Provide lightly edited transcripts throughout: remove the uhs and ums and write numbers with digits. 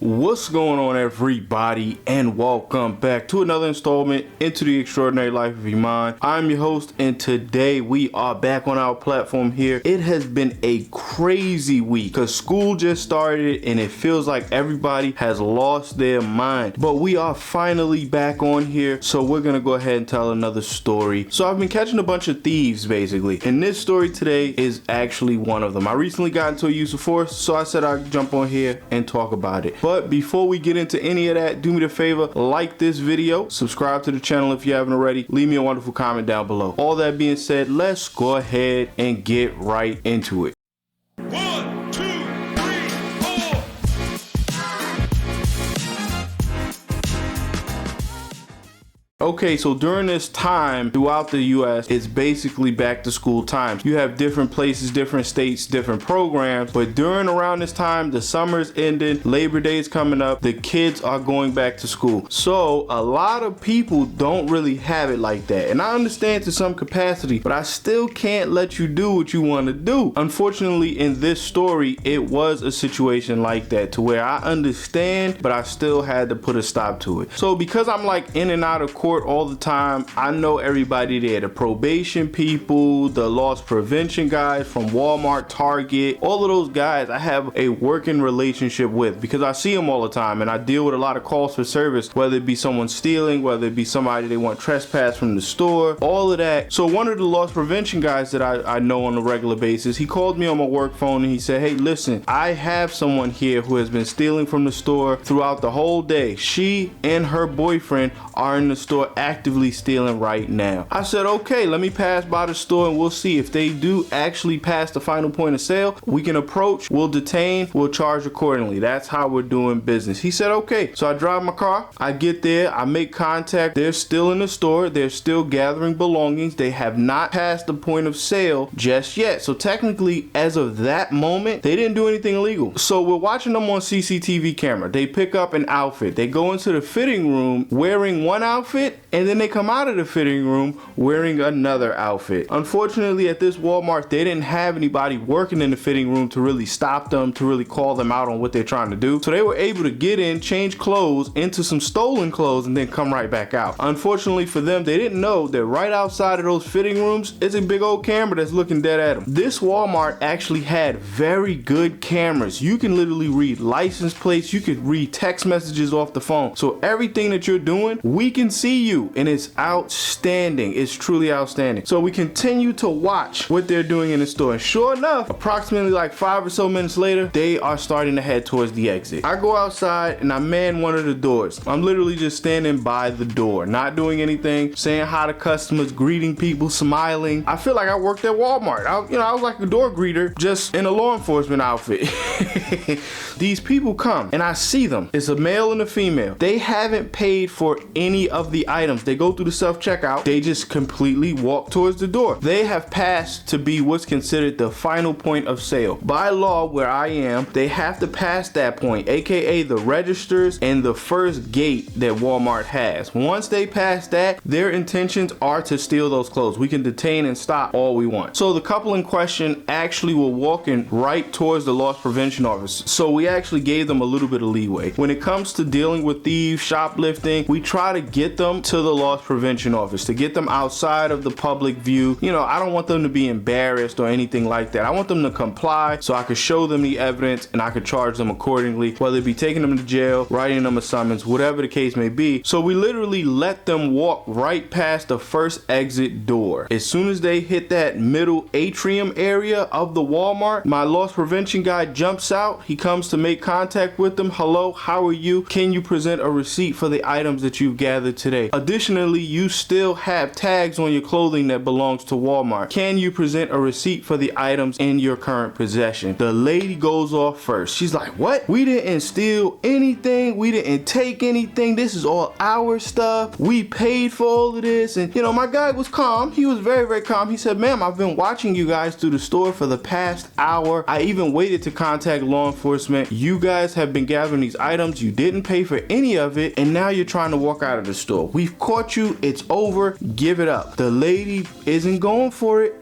What's going on, everybody, and welcome back to another installment into the extraordinary life of Emon. I'm your host, and today we are back on our platform here. It has been a crazy week because school just started and it feels like everybody has lost their mind, but we are finally back on here, so we're gonna go ahead and tell another story. So I've been catching a bunch of thieves basically, and this story today is actually one of them. I recently got into a use of force, so I said I'd jump on here and talk about it. But before we get into any of that, do me the favor, like this video, subscribe to the channel if you haven't already, leave me a wonderful comment down below. All that being said, let's go ahead and get right into it. 1, 2, 3, 4. Okay, so during this time throughout the US, it's basically back to school times. You have different places, different states, different programs, but around this time, the summer's ending, Labor Day is coming up, the kids are going back to school. So a lot of people don't really have it like that. And I understand to some capacity, but I still can't let you do what you want to do. Unfortunately, in this story, it was a situation like that to where I understand, but I still had to put a stop to it. So because I'm like in and out of court all the time, I know everybody there, the probation people, the loss prevention guys from Walmart, Target, all of those guys I have a working relationship with because I see them all the time and I deal with a lot of calls for service, whether it be someone stealing, whether it be somebody they want trespass from the store, all of that. So one of the loss prevention guys that I know on a regular basis, he called me on my work phone and he said, hey, listen, I have someone here who has been stealing from the store throughout the whole day. She and her boyfriend are in the store actively stealing right now. I said, okay, let me pass by the store and we'll see if they do actually pass the final point of sale. We can approach, we'll detain, we'll charge accordingly. That's how we're doing business. He said, okay. So I drive my car, I get there, I make contact. They're still in the store. They're still gathering belongings. They have not passed the point of sale just yet. So technically, as of that moment, they didn't do anything illegal. So we're watching them on CCTV camera. They pick up an outfit. They go into the fitting room wearing one outfit, and then they come out of the fitting room wearing another outfit. Unfortunately, at this Walmart, they didn't have anybody working in the fitting room to really stop them, to really call them out on what they're trying to do. So they were able to get in, change clothes into some stolen clothes, and then come right back out. Unfortunately for them, they didn't know that right outside of those fitting rooms is a big old camera that's looking dead at them. This Walmart actually had very good cameras. You can literally read license plates. You could read text messages off the phone. So everything that you're doing, we can see you, and it's outstanding. It's truly outstanding. So we continue to watch what they're doing in the store, and sure enough, approximately like 5 or so minutes later, they are starting to head towards the exit. I go outside and I man one of the doors. I'm literally just standing by the door, not doing anything, saying hi to customers, greeting people, smiling. I feel like I worked at Walmart. I was like a door greeter, just in a law enforcement outfit. These people come and I see them. It's a male and a female. They haven't paid for any of the items. They go through the self-checkout. They just completely walk towards the door. They have passed to be what's considered the final point of sale. By law, where I am, they have to pass that point, aka the registers and the first gate that Walmart has. Once they pass that, their intentions are to steal those clothes. We can detain and stop all we want. So the couple in question actually were walking right towards the loss prevention office. So we actually gave them a little bit of leeway. When it comes to dealing with thieves, shoplifting, we try to get them to the loss prevention office, to get them outside of the public view. You know, I don't want them to be embarrassed or anything like that. I want them to comply so I could show them the evidence and I could charge them accordingly, whether it be taking them to jail, writing them a summons, whatever the case may be. So we literally let them walk right past the first exit door. As soon as they hit that middle atrium area of the Walmart, my loss prevention guy jumps out. He comes to make contact with them. Hello, how are you? Can you present a receipt for the items that you've gathered today? Additionally, you still have tags on your clothing that belongs to Walmart. Can you present a receipt for the items in your current possession? The lady goes off first. She's like, what? We didn't steal anything. We didn't take anything. This is all our stuff. We paid for all of this. And you know, my guy was calm. He was very, very calm. He said, ma'am, I've been watching you guys through the store for the past hour. I even waited to contact law enforcement. You guys have been gathering these items. You didn't pay for any of it. And now you're trying to walk out of the store. we've caught you, it's over, give it up. The lady isn't going for it.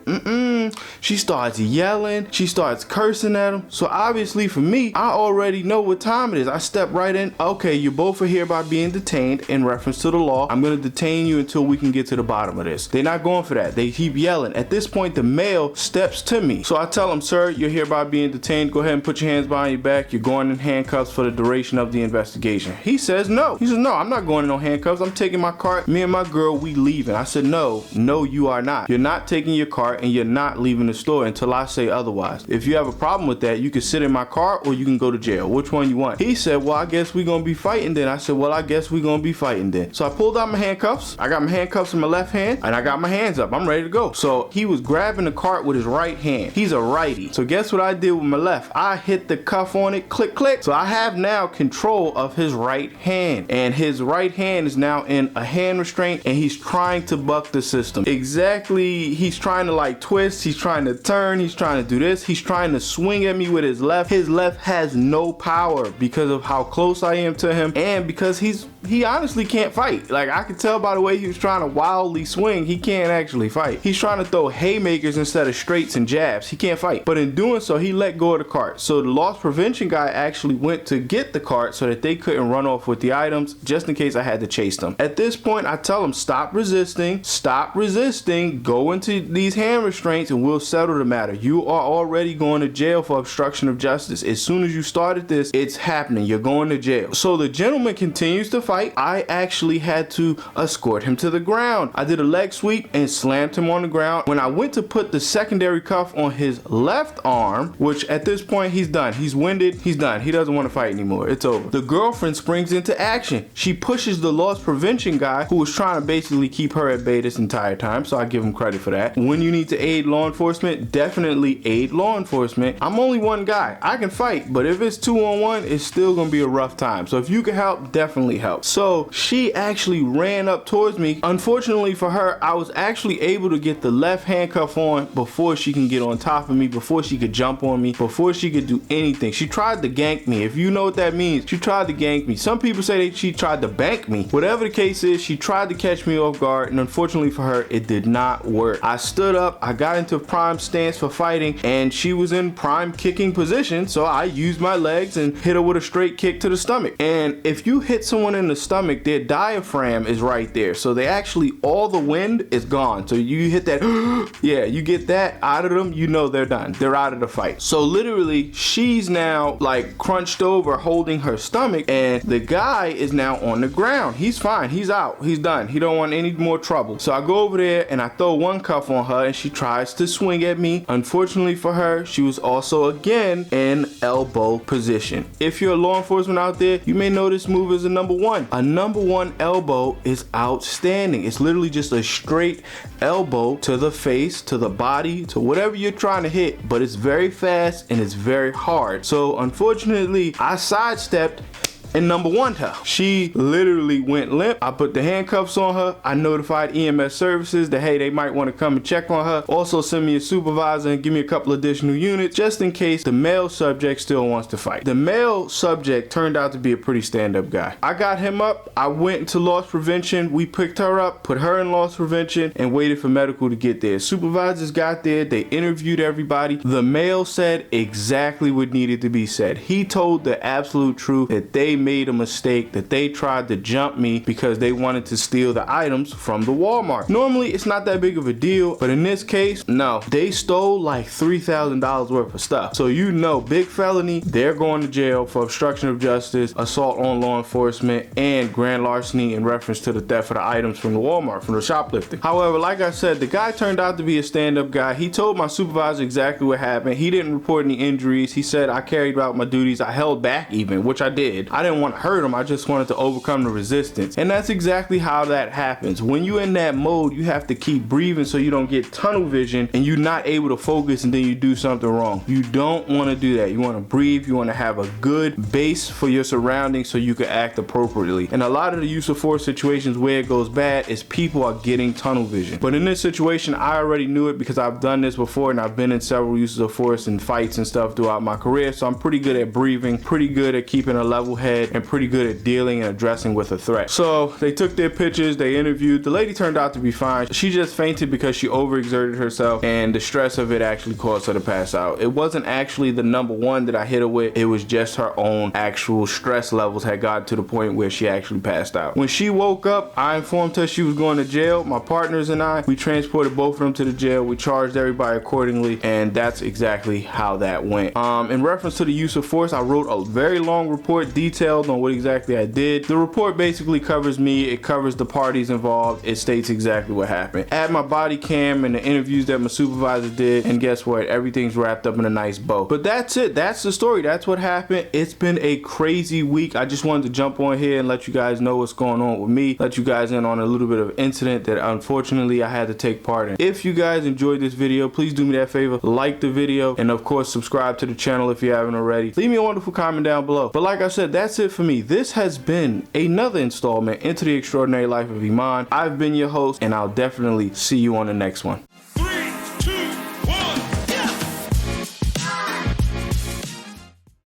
She starts yelling, she starts cursing at him. So obviously for me, I already know what time it is. I step right in. Okay, you both are hereby being detained in reference to the law. I'm gonna detain you until we can get to the bottom of this. They're not going for that. They keep yelling. At this point, the male steps to me. So I tell him, sir, you're hereby being detained. Go ahead and put your hands behind your back. You're going in handcuffs for the duration of the investigation. He says no. He says, no, I'm not going in no handcuffs. I'm taking my cart. Me and my girl, we leaving. I said, no, you are not. You're not taking your cart and you're not leaving the store until I say otherwise. If you have a problem with that, you can sit in my car or you can go to jail. Which one you want? He said, well, I guess we're gonna be fighting then. I said, well, I guess we're gonna be fighting then. So I pulled out my handcuffs. I got my handcuffs in my left hand and I got my hands up. I'm ready to go. So he was grabbing the cart with his right hand. He's a righty. So guess what I did with my left? I hit the cuff on it, click, click. So I have now control of his right hand, and his right hand is now in a hand restraint and he's trying to buck the system. Exactly. He's trying to like twist. He's trying to turn. He's trying to do this. He's trying to swing at me with his left. His left has no power because of how close I am to him and because he honestly can't fight. Like I could tell by the way he was trying to wildly swing, he can't actually fight. He's trying to throw haymakers instead of straights and jabs. He can't fight. But in doing so, he let go of the cart. So the loss prevention guy actually went to get the cart so that they couldn't run off with the items just in case I had to chase them. At this point, I tell him, stop resisting, go into these hand restraints and we'll settle the matter. You are already going to jail for obstruction of justice. As soon as you started this, it's happening. You're going to jail. So the gentleman continues to fight. I actually had to escort him to the ground. I did a leg sweep and slammed him on the ground. When I went to put the secondary cuff on his left arm, which at this point he's done. He's winded. He's done. He doesn't want to fight anymore. It's over. The girlfriend springs into action. She pushes the loss prevention guy who was trying to basically keep her at bay this entire time. So I give him credit for that. When you need to aid law enforcement, definitely aid law enforcement. I'm only one guy. I can fight, but if it's 2-on-1, it's still going to be a rough time. So if you can help, definitely help. So she actually ran up towards me. Unfortunately for her, I was actually able to get the left handcuff on before she can get on top of me, before she could jump on me, before she could do anything. She tried to gank me. If you know what that means, she tried to gank me. Some people say that she tried to bank me. Whatever the case is, she tried to catch me off guard, and unfortunately for her, it did not work. I stood up, I got into prime stance for fighting, and she was in prime kicking position, so I used my legs and hit her with a straight kick to the stomach. And if you hit someone in the stomach, their diaphragm is right there, so they actually, all the wind is gone. So you hit that yeah, you get that out of them, you know they're done. They're out of the fight. So literally, she's now like crunched over holding her stomach, and the guy is now on the ground. He's fine. He's out. He's done. He don't want any more trouble. So I go over there and I throw one cuff on her and she tries to swing at me. Unfortunately for her, she was also again in elbow position. If you're a law enforcement out there, you may know this move as a number one. A number one elbow is outstanding. It's literally just a straight elbow to the face, to the body, to whatever you're trying to hit, but it's very fast and it's very hard. So unfortunately, I sidestepped and number one her. She literally went limp. I put the handcuffs on her. I notified EMS services that hey, they might want to come and check on her. Also send me a supervisor and give me a couple additional units just in case the male subject still wants to fight. The male subject turned out to be a pretty stand-up guy. I got him up. I went into loss prevention. We picked her up, put her in loss prevention, and waited for medical to get there. Supervisors got there. They interviewed everybody. The male said exactly what needed to be said. He told the absolute truth that they made a mistake, that they tried to jump me because they wanted to steal the items from the Walmart. Normally it's not that big of a deal, but in this case, no. They stole like $3,000 worth of stuff. So you know, big felony, they're going to jail for obstruction of justice, assault on law enforcement, and grand larceny in reference to the theft of the items from the Walmart, from the shoplifting. However, like I said, the guy turned out to be a stand-up guy. He told my supervisor exactly what happened. He didn't report any injuries. He said I carried out my duties. I held back even, which I did. I didn't want to hurt him. I just wanted to overcome the resistance. And that's exactly how that happens. When you're in that mode, you have to keep breathing so you don't get tunnel vision and you're not able to focus and then you do something wrong. You don't want to do that. You want to breathe. You want to have a good base for your surroundings so you can act appropriately. And a lot of the use of force situations where it goes bad is people are getting tunnel vision. But in this situation, I already knew it because I've done this before and I've been in several uses of force and fights and stuff throughout my career. So I'm pretty good at breathing, pretty good at keeping a level head head and pretty good at dealing and addressing with a threat. So they took their pictures, they interviewed. The lady turned out to be fine. She just fainted because she overexerted herself, and the stress of it actually caused her to pass out. It wasn't actually the number one that I hit her with. It was just her own actual stress levels had gotten to the point where she actually passed out. When she woke up, I informed her she was going to jail. My partners and I, we transported both of them to the jail. We charged everybody accordingly, and that's exactly how that went. In reference to the use of force, I wrote a very long report detailed on what exactly I did. The report basically covers me, it covers the parties involved, it states exactly what happened. Add my body cam and the interviews that my supervisor did, and guess what? Everything's wrapped up in a nice bow. But that's it, that's the story, that's what happened. It's been a crazy week. I just wanted to jump on here and let you guys know what's going on with me, let you guys in on a little bit of incident that unfortunately I had to take part in. If you guys enjoyed this video, please do me that favor, like the video, and of course subscribe to the channel if you haven't already. Leave me a wonderful comment down below. But like I said, that's it for me. This has been another installment into the extraordinary life of Emon. I've been your host, and I'll definitely see you on the next one.